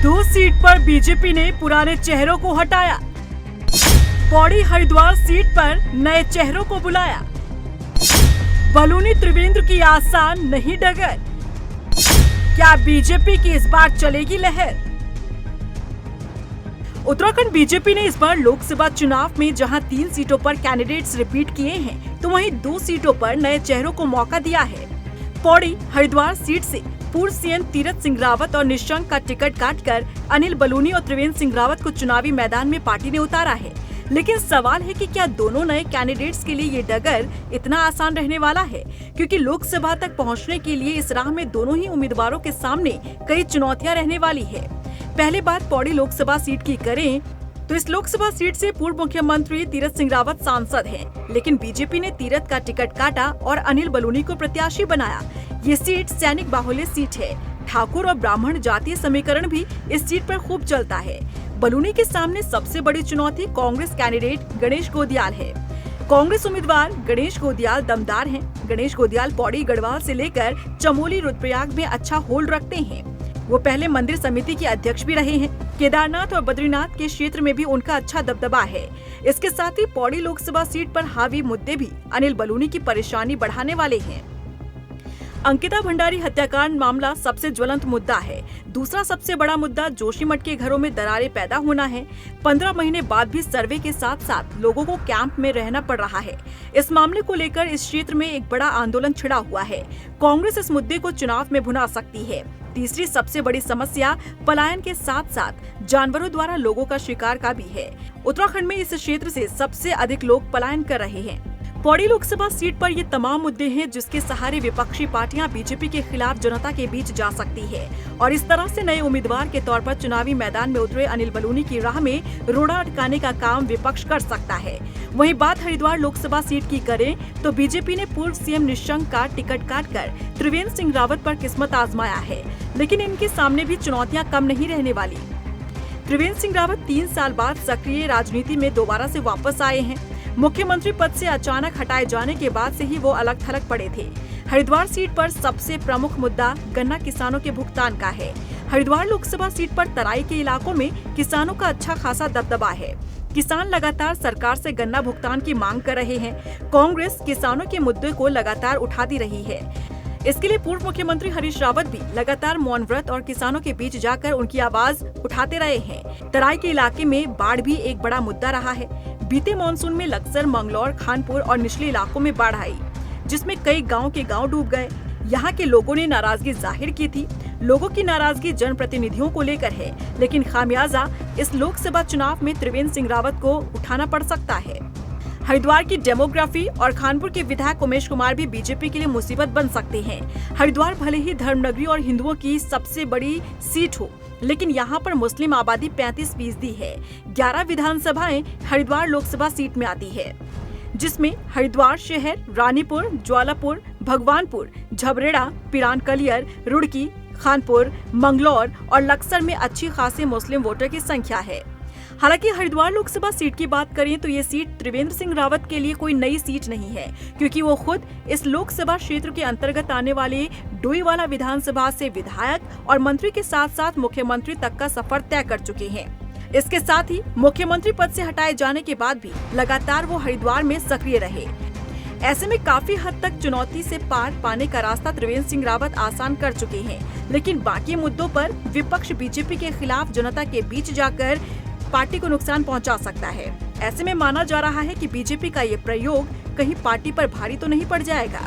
दो सीट पर बीजेपी ने पुराने चेहरों को हटाया। पौड़ी हरिद्वार सीट पर नए चेहरों को बुलाया। बलूनी त्रिवेंद्र की आसान नहीं डगर। क्या बीजेपी की इस बार चलेगी लहर? उत्तराखंड बीजेपी ने इस बार लोकसभा चुनाव में जहां 3 सीटों पर कैंडिडेट्स रिपीट किए हैं, तो वहीं 2 सीटों पर नए चेहरों को मौका दिया है। पौड़ी हरिद्वार सीट से पूर्व सीएम तीरथ सिंह रावत और निशंक का टिकट काटकर अनिल बलूनी और त्रिवेंद्र सिंह रावत को चुनावी मैदान में पार्टी ने उतारा है। लेकिन सवाल है कि क्या दोनों नए कैंडिडेट्स के लिए ये डगर इतना आसान रहने वाला है, क्योंकि लोकसभा तक पहुंचने के लिए इस राह में दोनों ही उम्मीदवारों के सामने कई चुनौतियां रहने वाली है। पहले बात पौड़ी लोकसभा सीट की करें तो इस लोकसभा सीट से पूर्व मुख्यमंत्री तीरथ सिंह रावत सांसद हैं, लेकिन बीजेपी ने तीरथ का टिकट काटा और अनिल बलूनी को प्रत्याशी बनाया। ये सीट सैनिक बाहुल्य सीट है। ठाकुर और ब्राह्मण जातीय समीकरण भी इस सीट पर खूब चलता है। बलूनी के सामने सबसे बड़ी चुनौती कांग्रेस कैंडिडेट गणेश गोदियाल है। कांग्रेस उम्मीदवार गणेश गोदियाल दमदार हैं। गणेश गोदियाल पौड़ी गढ़वाल से लेकर चमोली रुद्रप्रयाग में अच्छा होल्ड रखते हैं। वो पहले मंदिर समिति के अध्यक्ष भी रहे हैं। केदारनाथ और बद्रीनाथ के क्षेत्र में भी उनका अच्छा दबदबा है। इसके साथ ही पौड़ी लोकसभा सीट पर हावी मुद्दे भी अनिल बलूनी की परेशानी बढ़ाने वाले हैं। अंकिता भंडारी हत्याकांड मामला सबसे ज्वलंत मुद्दा है। दूसरा सबसे बड़ा मुद्दा जोशीमठ के घरों में दरारें पैदा होना है। 15 महीने बाद भी सर्वे के साथ साथ लोगों को कैंप में रहना पड़ रहा है। इस मामले को लेकर इस क्षेत्र में एक बड़ा आंदोलन छिड़ा हुआ है। कांग्रेस इस मुद्दे को चुनाव में भुना सकती है। तीसरी सबसे बड़ी समस्या पलायन के साथ साथ जानवरों द्वारा लोगों का शिकार का भी है। उत्तराखंड में इस क्षेत्र से सबसे अधिक लोग पलायन कर रहे हैं। पौड़ी लोकसभा सीट पर ये तमाम मुद्दे हैं जिसके सहारे विपक्षी पार्टियां बीजेपी के खिलाफ जनता के बीच जा सकती है और इस तरह से नए उम्मीदवार के तौर पर चुनावी मैदान में उतरे अनिल बलूनी की राह में रोड़ा अटकाने का काम विपक्ष कर सकता है। वहीं बात हरिद्वार लोकसभा सीट की करें तो बीजेपी ने पूर्व सीएम निशंक का टिकट काटकर त्रिवेंद्र सिंह रावत पर किस्मत आजमाया है, लेकिन इनके सामने भी चुनौतियां कम नहीं रहने वाली। त्रिवेंद्र सिंह रावत 3 साल बाद सक्रिय राजनीति में दोबारा से वापस आए हैं। मुख्यमंत्री पद से अचानक हटाए जाने के बाद से ही वो अलग थलग पड़े थे। हरिद्वार सीट पर सबसे प्रमुख मुद्दा गन्ना किसानों के भुगतान का है। हरिद्वार लोकसभा सीट पर तराई के इलाकों में किसानों का अच्छा खासा दबदबा है। किसान लगातार सरकार से गन्ना भुगतान की मांग कर रहे हैं। कांग्रेस किसानों के मुद्दे को लगातार उठाती रही है। इसके लिए पूर्व मुख्यमंत्री हरीश रावत भी लगातार मौन व्रत और किसानों के बीच जाकर उनकी आवाज उठाते रहे हैं। तराई के इलाके में बाढ़ भी एक बड़ा मुद्दा रहा है। बीते मानसून में लक्सर, मंगलौर, खानपुर और निचले इलाकों में बाढ़ आई, जिसमें कई गांव के गांव डूब गए। यहाँ के लोगों ने नाराजगी जाहिर की थी। लोगों की नाराजगी जनप्रतिनिधियों को लेकर है, लेकिन खामियाजा इस लोकसभा चुनाव में त्रिवेंद्र सिंह रावत को उठाना पड़ सकता है। हरिद्वार की डेमोग्राफी और खानपुर के विधायक उमेश कुमार भी बीजेपी के लिए मुसीबत बन सकते हैं। हरिद्वार भले ही धर्मनगरी और हिंदुओं की सबसे बड़ी सीट हो, लेकिन यहाँ पर मुस्लिम आबादी 35% है। 11 विधानसभाएं हरिद्वार लोकसभा सीट में आती है, जिसमें हरिद्वार शहर, रानीपुर, ज्वालापुर, भगवानपुर, झबरेड़ा, पिरानकलियर, रुड़की, खानपुर, मंगलौर और लक्सर में अच्छी खासी मुस्लिम वोटर की संख्या है। हालांकि हरिद्वार लोकसभा सीट की बात करें तो ये सीट त्रिवेंद्र सिंह रावत के लिए कोई नई सीट नहीं है, क्योंकि वो खुद इस लोकसभा क्षेत्र के अंतर्गत आने वाले डोईवाला विधानसभा से विधायक और मंत्री के साथ साथ मुख्यमंत्री तक का सफर तय कर चुके हैं। इसके साथ ही मुख्यमंत्री पद से हटाए जाने के बाद भी लगातार वो हरिद्वार में सक्रिय रहे। ऐसे में काफी हद तक चुनौती से पार पाने का रास्ता त्रिवेंद्र सिंह रावत आसान कर चुके हैं, लेकिन बाकी मुद्दों पर विपक्ष बीजेपी के खिलाफ जनता के बीच जाकर पार्टी को नुकसान पहुंचा सकता है। ऐसे में माना जा रहा है कि बीजेपी का ये प्रयोग कहीं पार्टी पर भारी तो नहीं पड़ जाएगा।